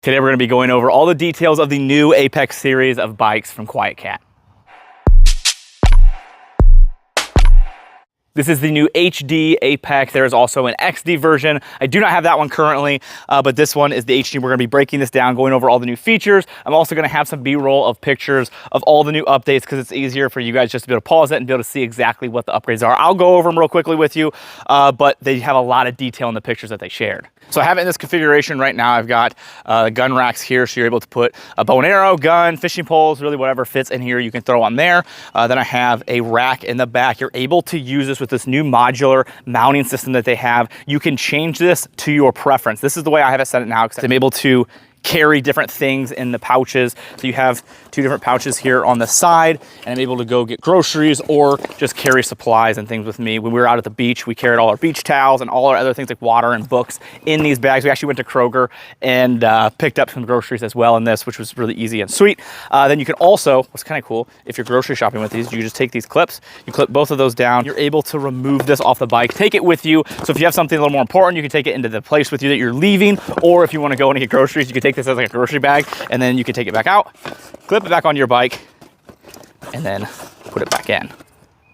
Today we're going to be going over all the details of the new Apex series of bikes from Quietkat. This is the new HD Apex. There is also an XD version. I do not have that one currently, but this one is the HD. We're gonna be breaking this down, going over all the new features. I'm also gonna have some B-roll of pictures of all the new updates because it's easier for you guys just to be able to pause it and be able to see exactly what the upgrades are. I'll go over them real quickly with you, but they have a lot of detail in the pictures that they shared. So I have it in this configuration right now. I've got gun racks here, so you're able to put a bow and arrow, gun, fishing poles, really whatever fits in here you can throw on there. Then I have a rack in the back. You're able to use this with this new modular mounting system that they have. You can change this to your preference. This is the way I have it set it now because I'm able to carry different things in the pouches. So you have two different pouches here on the side, and I'm able to go get groceries or just carry supplies and things with me. When we were out at the beach, we carried all our beach towels and all our other things like water and books in these bags. We actually went to Kroger and picked up some groceries as well in this, which was really easy and sweet. Then you can also, what's kind of cool, if you're grocery shopping with these, you just take these clips, you clip both of those down, you're able to remove this off the bike, take it with you. So if you have something a little more important, you can take it into the place with you that you're leaving, or if you want to go and get groceries, you can take this as like a grocery bag, and then you can take it back out, clip it back onto your bike, and then put it back in.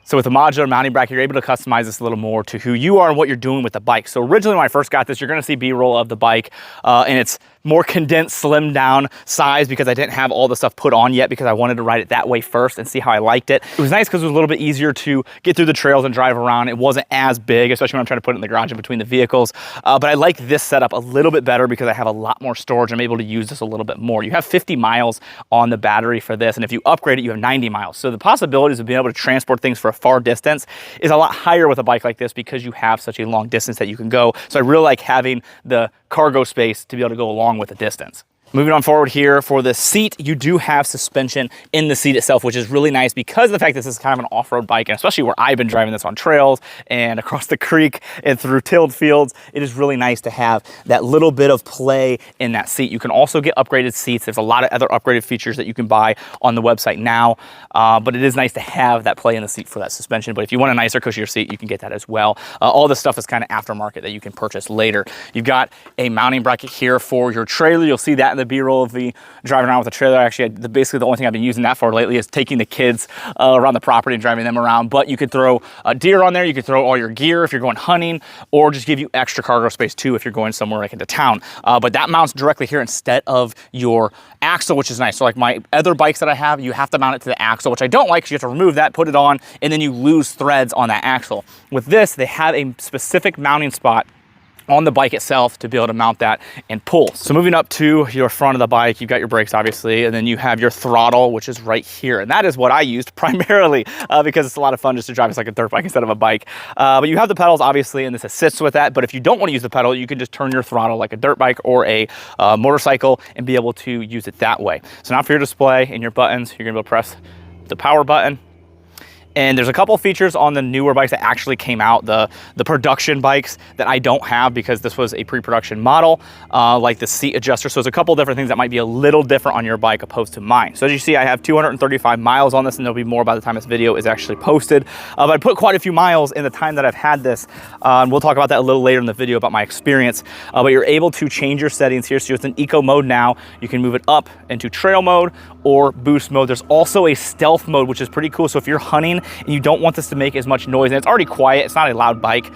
So with the modular mounting bracket, you're able to customize this a little more to who you are and what you're doing with the bike. So originally when I first got this, you're gonna see B-roll of the bike, and it's more condensed, slimmed down size because I didn't have all the stuff put on yet because I wanted to ride it that way first and see how I liked it. It was nice because it was a little bit easier to get through the trails and drive around. It wasn't as big, especially when I'm trying to put it in the garage in between the vehicles. But I like this setup a little bit better because I have a lot more storage. I'm able to use this a little bit more. You have 50 miles on the battery for this, and if you upgrade it, you have 90 miles. So the possibilities of being able to transport things for a far distance is a lot higher with a bike like this because you have such a long distance that you can go. So I really like having the cargo space to be able to go along with the distance. Moving on forward here, for the seat, you do have suspension in the seat itself, which is really nice because of the fact this is kind of an off-road bike, and especially where I've been driving this on trails and across the creek and through tilled fields, it is really nice to have that little bit of play in that seat. You can also get upgraded seats. There's a lot of other upgraded features that you can buy on the website now, but it is nice to have that play in the seat for that suspension. But if you want a nicer, cushier seat, you can get that as well. All this stuff is kind of aftermarket that you can purchase later. You've got a mounting bracket here for your trailer. You'll see that in the B-roll of the driving around with the trailer. Actually, basically the only thing I've been using that for lately is taking the kids around the property and driving them around. But you could throw a deer on there. You could throw all your gear if you're going hunting, or just give you extra cargo space too if you're going somewhere like into town. But that mounts directly here instead of your axle, which is nice. So like my other bikes that I have, you have to mount it to the axle, which I don't like because you have to remove that, put it on, and then you lose threads on that axle. With this, they have a specific mounting spot on the bike itself to be able to mount that and pull. So moving up to your front of the bike, you've got your brakes obviously, and then you have your throttle, which is right here. And that is what I used primarily because it's a lot of fun just to drive it's like a dirt bike instead of a bike. But you have the pedals obviously, and this assists with that. But if you don't want to use the pedal, you can just turn your throttle like a dirt bike or a motorcycle and be able to use it that way. So now for your display and your buttons, you're gonna be able to press the power button. And there's a couple features on the newer bikes that actually came out, the production bikes, that I don't have because this was a pre-production model, like the seat adjuster. So there's a couple different things that might be a little different on your bike opposed to mine. So as you see, I have 235 miles on this, and there'll be more by the time this video is actually posted. But I put quite a few miles in the time that I've had this. And we'll talk about that a little later in the video about my experience. But you're able to change your settings here. So it's in eco mode now. You can move it up into trail mode or boost mode. There's also a stealth mode, which is pretty cool. So if you're hunting and you don't want this to make as much noise, and it's already quiet, it's not a loud bike.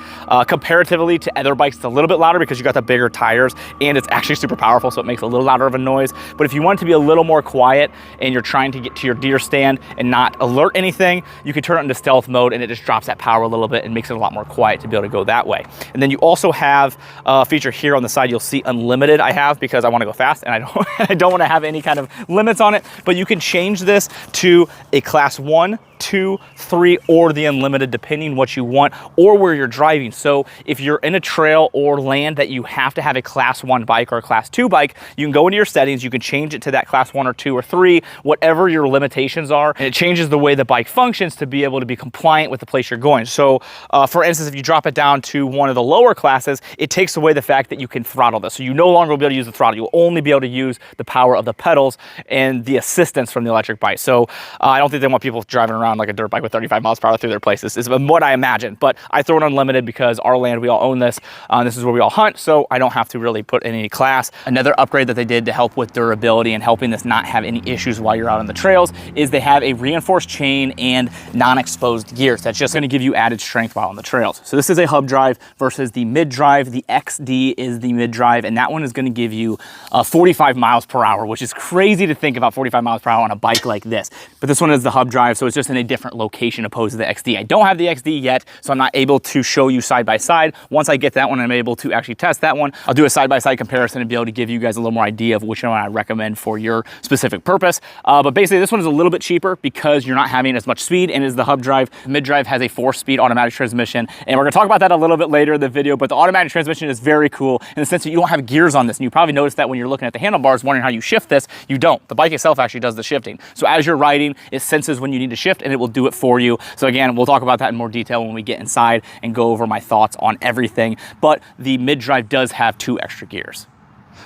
Comparatively to other bikes, it's a little bit louder because you got the bigger tires, and it's actually super powerful, so it makes a little louder of a noise. But if you want it to be a little more quiet and you're trying to get to your deer stand and not alert anything, you can turn it into stealth mode, and it just drops that power a little bit and makes it a lot more quiet to be able to go that way. And then you also have a feature here on the side. You'll see unlimited I have because I want to go fast and I don't want to have any kind of limits on it. But you can change this to a class 1, 2, 3, or the unlimited, depending what you want or where you're driving. So if you're in a trail or land that you have to have a class 1 bike or a class 2 bike, you can go into your settings, you can change it to that class 1 or 2 or 3, whatever your limitations are, and it changes the way the bike functions to be able to be compliant with the place you're going. So for instance, if you drop it down to one of the lower classes, it takes away the fact that you can throttle this. So you no longer will be able to use the throttle. You'll only be able to use the power of the pedals and the assistance from the electric bike. So I don't think they want people driving around run like a dirt bike with 35 miles per hour through their places, is what I imagine. But I throw it unlimited because our land, we all own this. This is where we all hunt, so I don't have to really put in any class. Another upgrade that they did to help with durability and helping this not have any issues while you're out on the trails is they have a reinforced chain and non-exposed gears. That's just going to give you added strength while on the trails. So this is a hub drive versus the mid drive. The XD is the mid drive, and that one is going to give you 45 miles per hour, which is crazy to think about 45 miles per hour on a bike like this. But this one is the hub drive, so it's just in a different location opposed to the XD. I don't have the XD yet, so I'm not able to show you side by side. Once I get that one, I'm able to actually test that one. I'll do a side by side comparison and be able to give you guys a little more idea of which one I recommend for your specific purpose. But basically this one is a little bit cheaper because you're not having as much speed, and is the hub drive. The mid drive has a 4-speed automatic transmission, and we're gonna talk about that a little bit later in the video, but the automatic transmission is very cool in the sense that you don't have gears on this. And you probably noticed that when you're looking at the handlebars, wondering how you shift this. You don't. The bike itself actually does the shifting. So as you're riding, it senses when you need to shift and it will do it for you. So again, we'll talk about that in more detail when we get inside and go over my thoughts on everything. But the mid drive does have 2 extra gears.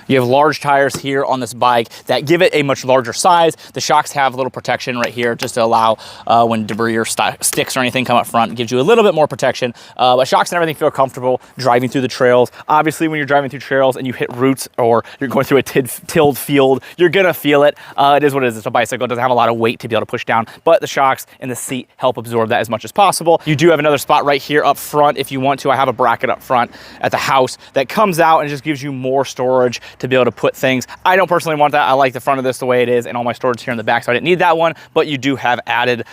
You have large tires here on this bike that give it a much larger size. The shocks have a little protection right here just to allow when debris or sticks or anything come up front. It gives you a little bit more protection. But shocks and everything feel comfortable driving through the trails. Obviously, when you're driving through trails and you hit roots or you're going through a tilled field, you're gonna feel it. It is what it is. It's a bicycle. It doesn't have a lot of weight to be able to push down, but the shocks and the seat help absorb that as much as possible. You do have another spot right here up front if you want to. I have a bracket up front at the house that comes out and just gives you more storage to be able to put things. I don't personally want that. I like the front of this the way it is and all my storage here in the back, so I didn't need that one, but you do have added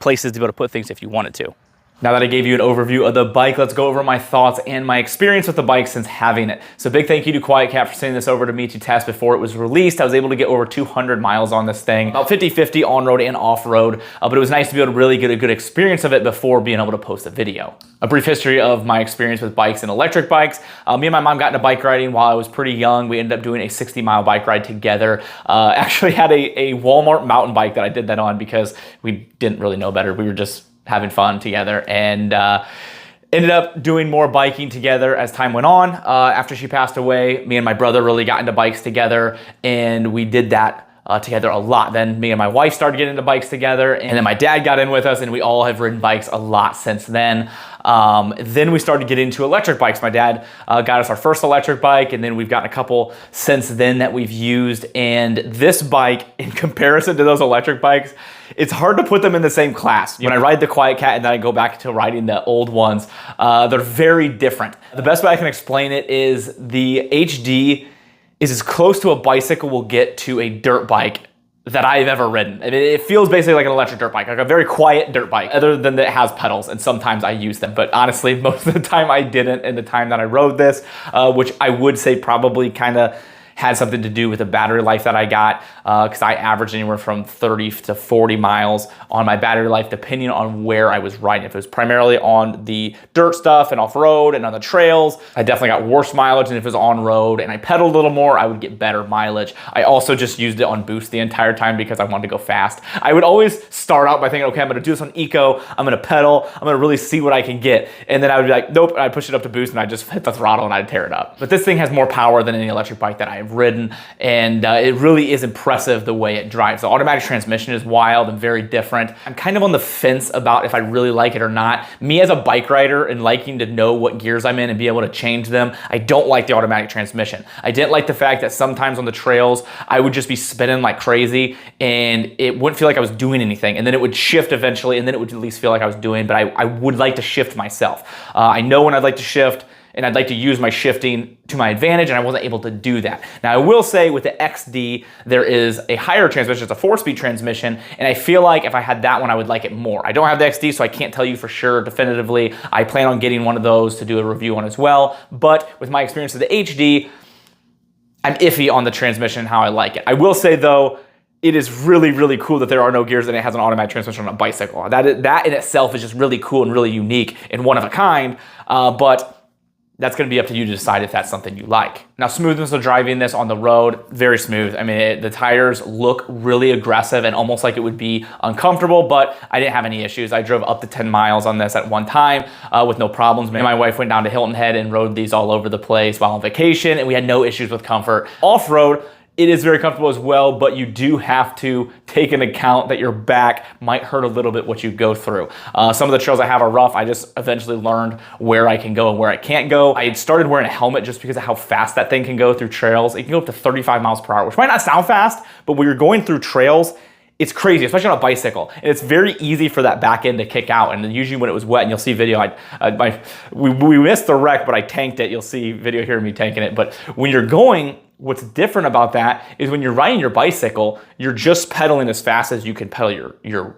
places to be able to put things if you wanted to. Now that I gave you an overview of the bike, let's go over my thoughts and my experience with the bike since having it. So big thank you to Quietkat for sending this over to me to test before it was released. I was able to get over 200 miles on this thing, about 50-50 on-road and off-road, but it was nice to be able to really get a good experience of it before being able to post a video. A brief history of my experience with bikes and electric bikes. Me and my mom got into bike riding while I was pretty young. We ended up doing a 60-mile bike ride together. Actually had a Walmart mountain bike that I did that on because we didn't really know better. We were just having fun together, and ended up doing more biking together as time went on. After she passed away, me and my brother really got into bikes together, and we did that together a lot. Then me and my wife started getting into bikes together, and then my dad got in with us, and we all have ridden bikes a lot since then. Then we started getting into electric bikes. My dad got us our first electric bike, and then we've gotten a couple since then that we've used. And this bike, in comparison to those electric bikes, it's hard to put them in the same class. When I ride the Quietkat and then I go back to riding the old ones, they're very different. The best way I can explain it is the HD is as close to a bicycle will get to a dirt bike that I've ever ridden. I mean, it feels basically like an electric dirt bike, like a very quiet dirt bike, other than that it has pedals, and sometimes I use them. But honestly, most of the time I didn't in the time that I rode this, which I would say probably kind of had something to do with the battery life that I got, because I averaged anywhere from 30 to 40 miles on my battery life, depending on where I was riding. If it was primarily on the dirt stuff and off-road and on the trails, I definitely got worse mileage than if it was on-road and I pedaled a little more, I would get better mileage. I also just used it on boost the entire time because I wanted to go fast. I would always start out by thinking, okay, I'm gonna do this on eco, I'm gonna pedal, I'm gonna really see what I can get. And then I would be like, nope, I'd push it up to boost and I'd just hit the throttle and I'd tear it up. But this thing has more power than any electric bike that I've ridden, and it really is impressive the way it drives. The automatic transmission is wild and very different. I'm kind of on the fence about if I really like it or not. Me as a bike rider and liking to know what gears I'm in and be able to change them, I don't like the automatic transmission. I didn't like the fact that sometimes on the trails, I would just be spinning like crazy and it wouldn't feel like I was doing anything. And then it would shift eventually, and then it would at least feel like I was doing, but I would like to shift myself. I know when I'd like to shift, and I'd like to use my shifting to my advantage, and I wasn't able to do that. Now, I will say with the XD, there is a higher transmission. It's a 4-speed transmission, and I feel like if I had that one, I would like it more. I don't have the XD, so I can't tell you for sure definitively. I plan on getting one of those to do a review on as well, but with my experience with the HD, I'm iffy on the transmission and how I like it. I will say, though, it is really, really cool that there are no gears and it has an automatic transmission on a bicycle. That in itself is just really cool and really unique and one of a kind, but that's gonna be up to you to decide if that's something you like. Now, smoothness of driving this on the road, very smooth. I mean, the tires look really aggressive and almost like it would be uncomfortable, but I didn't have any issues. I drove up to 10 miles on this at one time with no problems. Me and my wife went down to Hilton Head and rode these all over the place while on vacation, and we had no issues with comfort. Off-road, It is very comfortable as well, but you do have to take into account that your back might hurt a little bit what you go through. Some of the trails I have are rough. I just eventually learned where I can go and where I can't go. I started wearing a helmet just because of how fast that thing can go through trails. It can go up to 35 miles per hour, which might not sound fast, but when you're going through trails, it's crazy, especially on a bicycle. And it's very easy for that back end to kick out. And usually when it was wet, and you'll see video, we missed the wreck, but I tanked it. You'll see video here of me tanking it. But when you're going, what's different about that is when you're riding your bicycle, you're just pedaling as fast as you can pedal your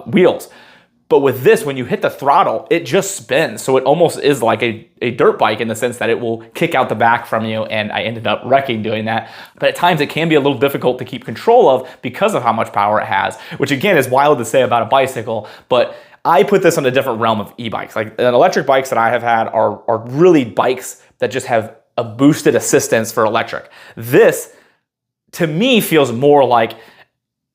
wheels. But with this, when you hit the throttle, it just spins. So it almost is like a dirt bike in the sense that it will kick out the back from you, and I ended up wrecking doing that. But at times it can be a little difficult to keep control of because of how much power it has, which again is wild to say about a bicycle, but I put this on a different realm of e-bikes. Like electric bikes that I have had are really bikes that just have a boosted assistance for electric. This, to me, feels more like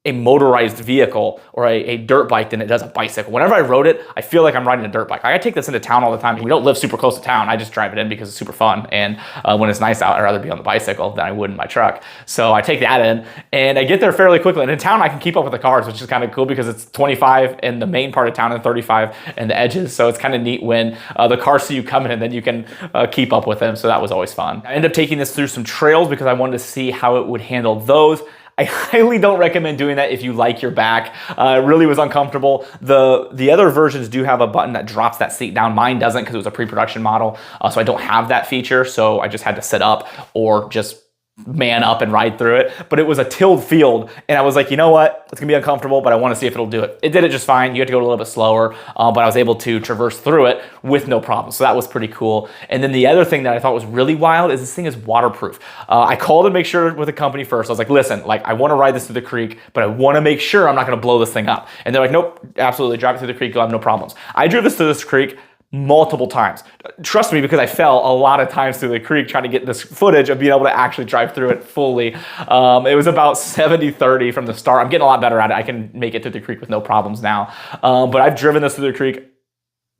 a motorized vehicle or a dirt bike than it does a bicycle. Whenever I rode it, I feel like I'm riding a dirt bike. I take this into town all the time. We don't live super close to town. I just drive it in because it's super fun. And when it's nice out, I'd rather be on the bicycle than I would in my truck. So I take that in and I get there fairly quickly. And in town, I can keep up with the cars, which is kind of cool because it's 25 in the main part of town and 35 in the edges. So it's kind of neat when the cars see you coming and then you can keep up with them. So that was always fun. I ended up taking this through some trails because I wanted to see how it would handle those. I highly don't recommend doing that if you like your back. It really was uncomfortable. The other versions do have a button that drops that seat down. Mine doesn't because it was a pre-production model, so I don't have that feature. So I just had to sit up or just man up and ride through it. But it was a tilled field, and I was like, you know what? It's gonna be uncomfortable, but I want to see if it'll do it. It did it just fine. You have to go a little bit slower, but I was able to traverse through it with no problem. So that was pretty cool. And then the other thing that I thought was really wild is this thing is waterproof. I called to make sure with the company first. I was like, listen, like I want to ride this through the creek, but I want to make sure I'm not going to blow this thing up. And they're like, nope, absolutely, drive it through the creek. You'll have no problems. I drove this through this creek multiple times. Trust me, because I fell a lot of times through the creek trying to get this footage of being able to actually drive through it fully. It was about 70-30 from the start. I'm getting a lot better at it. I can make it through the creek with no problems now. But I've driven this through the creek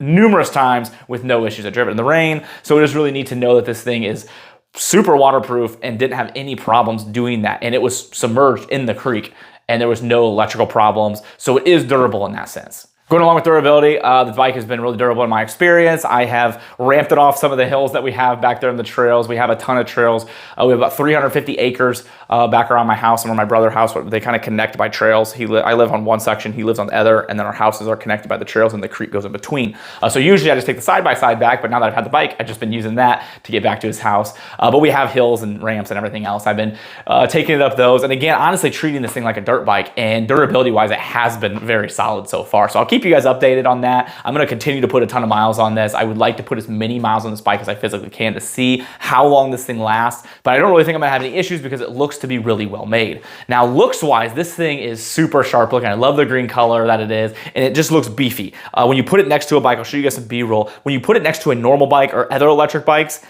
numerous times with no issues. I drove it in the rain. So it is really neat to know that this thing is super waterproof and didn't have any problems doing that. And it was submerged in the creek and there was no electrical problems. So it is durable in that sense. Going along with durability, the bike has been really durable in my experience. I have ramped it off some of the hills that we have back there in the trails. We have a ton of trails. We have about 350 acres back around my house and where my brother's house, they kind of connect by trails. I live on one section, he lives on the other, and then our houses are connected by the trails and the creek goes in between. So usually I just take the side-by-side back, but now that I've had the bike, I've just been using that to get back to his house. But we have hills and ramps and everything else. I've been taking it up those. And again, honestly treating this thing like a dirt bike, and durability-wise, it has been very solid so far. So I'll keep you guys updated on that. I'm going to continue to put a ton of miles on this. I would like to put as many miles on this bike as I physically can to see how long this thing lasts, but I don't really think I'm going to have any issues because it looks to be really well made. Now, looks-wise, this thing is super sharp looking. I love the green color that it is, and it just looks beefy. When you put it next to a bike, I'll show you guys some B-roll. When you put it next to a normal bike or other electric bikes,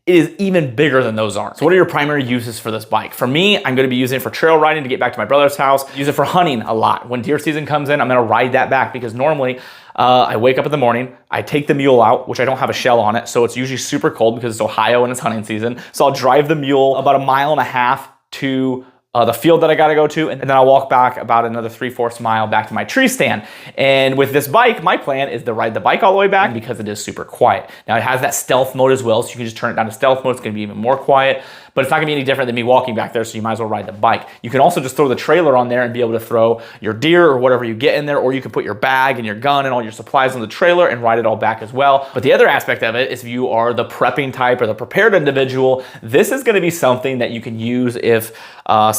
it is even bigger than those are. So what are your primary uses for this bike? For me, I'm going to be using it for trail riding to get back to my brother's house. Use it for hunting a lot. When deer season comes in, I'm going to ride that back because normally I wake up in the morning, I take the mule out, which I don't have a shell on it, so it's usually super cold because it's Ohio and it's hunting season. So I'll drive the mule about 1.5 miles to the field that I gotta go to, and then I'll walk back about another 3/4 mile back to my tree stand. And with this bike, my plan is to ride the bike all the way back because it is super quiet. Now it has that stealth mode as well, so you can just turn it down to stealth mode. It's gonna be even more quiet, but it's not gonna be any different than me walking back there, so you might as well ride the bike. You can also just throw the trailer on there and be able to throw your deer or whatever you get in there, or you can put your bag and your gun and all your supplies on the trailer and ride it all back as well. But the other aspect of it is if you are the prepping type or the prepared individual, this is gonna be something that you can use if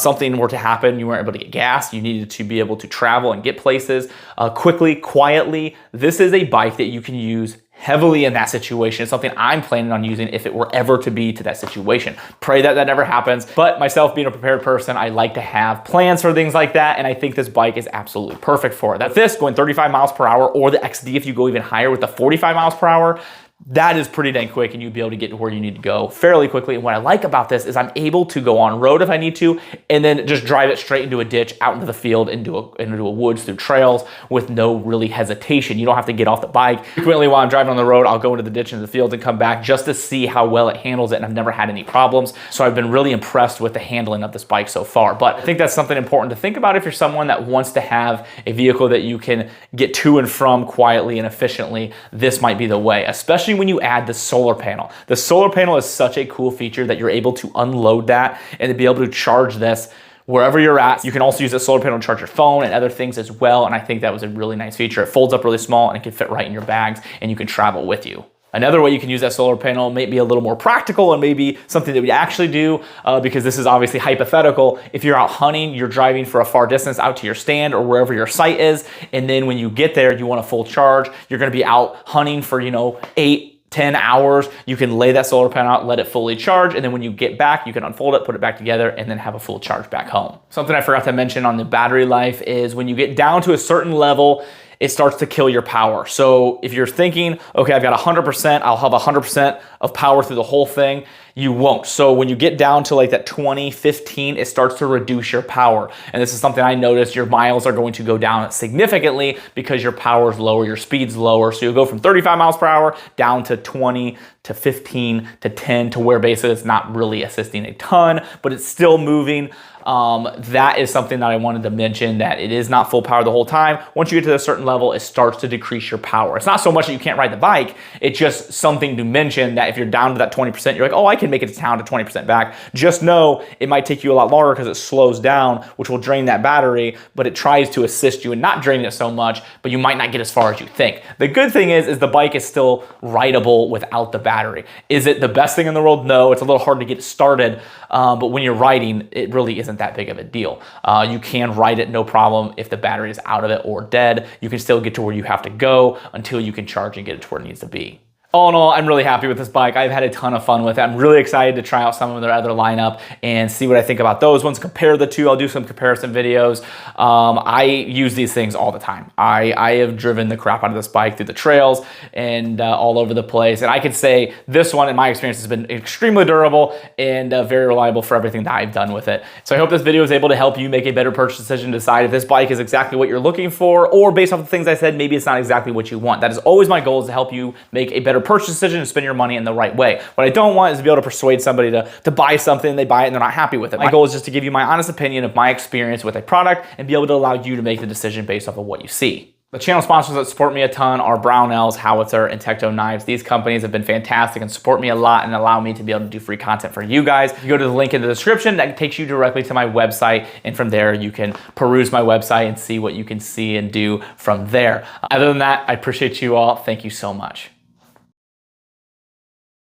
something were to happen, you weren't able to get gas, you needed to be able to travel and get places quickly, quietly. This is a bike that you can use heavily in that situation. It's something I'm planning on using if it were ever to be to that situation. Pray that that never happens, but myself being a prepared person, I like to have plans for things like that, and I think this bike is absolutely perfect for it. That's this, going 35 miles per hour, or the XD if you go even higher with the 45 miles per hour, that is pretty dang quick, and you'd be able to get to where you need to go fairly quickly. And what I like about this is I'm able to go on road if I need to, and then just drive it straight into a ditch, out into the field, into a woods, through trails with no really hesitation. You don't have to get off the bike. Frequently while I'm driving on the road, I'll go into the ditch, into the field, and come back just to see how well it handles it, and I've never had any problems. So I've been really impressed with the handling of this bike so far. But I think that's something important to think about if you're someone that wants to have a vehicle that you can get to and from quietly and efficiently. This might be the way, especially when you add the solar panel. The solar panel is such a cool feature that you're able to unload that and to be able to charge this wherever you're at. You can also use the solar panel to charge your phone and other things as well, and I think that was a really nice feature. It folds up really small and it can fit right in your bags, and you can travel with you. Another way you can use that solar panel may be a little more practical and maybe something that we actually do, because this is obviously hypothetical. If you're out hunting, you're driving for a far distance out to your stand or wherever your site is, and then when you get there, you want a full charge. You're gonna be out hunting for, 8-10 hours. You can lay that solar panel out, let it fully charge, and then when you get back, you can unfold it, put it back together, and then have a full charge back home. Something I forgot to mention on the battery life is when you get down to a certain level, it starts to kill your power. So if you're thinking, okay, I've got 100%, I'll have 100% of power through the whole thing, you won't. So when you get down to like that 20, 15, it starts to reduce your power. And this is something I noticed, your miles are going to go down significantly because your power is lower, your speed's lower. So you'll go from 35 miles per hour down to 20 to 15 to 10, to where basically it's not really assisting a ton, but it's still moving. That is something that I wanted to mention, that it is not full power the whole time. Once you get to a certain level, it starts to decrease your power. It's not so much that you can't ride the bike, it's just something to mention that if you're down to that 20%, you're like, oh, I can make it to town to 20% back. Just know it might take you a lot longer because it slows down, which will drain that battery, but it tries to assist you in not draining it so much, but you might not get as far as you think. The good thing is the bike is still rideable without the battery. Is it the best thing in the world? No, it's a little hard to get started, but when you're riding, it really isn't that big of a deal. You can ride it no problem if the battery is out of it or dead. You can still get to where you have to go until you can charge and get it to where it needs to be. All in all, I'm really happy with this bike. I've had a ton of fun with it. I'm really excited to try out some of their other lineup and see what I think about those ones, compare the two. I'll do some comparison videos. I use these things all the time. I have driven the crap out of this bike through the trails and all over the place. And I can say this one, in my experience, has been extremely durable and very reliable for everything that I've done with it. So I hope this video is able to help you make a better purchase decision, decide if this bike is exactly what you're looking for, or based off the things I said, maybe it's not exactly what you want. That is always my goal, is to help you make a better purchase decision and spend your money in the right way. What I don't want is to be able to persuade somebody to buy something, they buy it and they're not happy with it. My goal is just to give you my honest opinion of my experience with a product and be able to allow you to make the decision based off of what you see. The channel sponsors that support me a ton are Brownells, Howitzer, and Tecto Knives. These companies have been fantastic and support me a lot and allow me to be able to do free content for you guys. If you go to the link in the description, that takes you directly to my website, and from there you can peruse my website and see what you can see and do from there. Other than that, I appreciate you all. Thank you so much.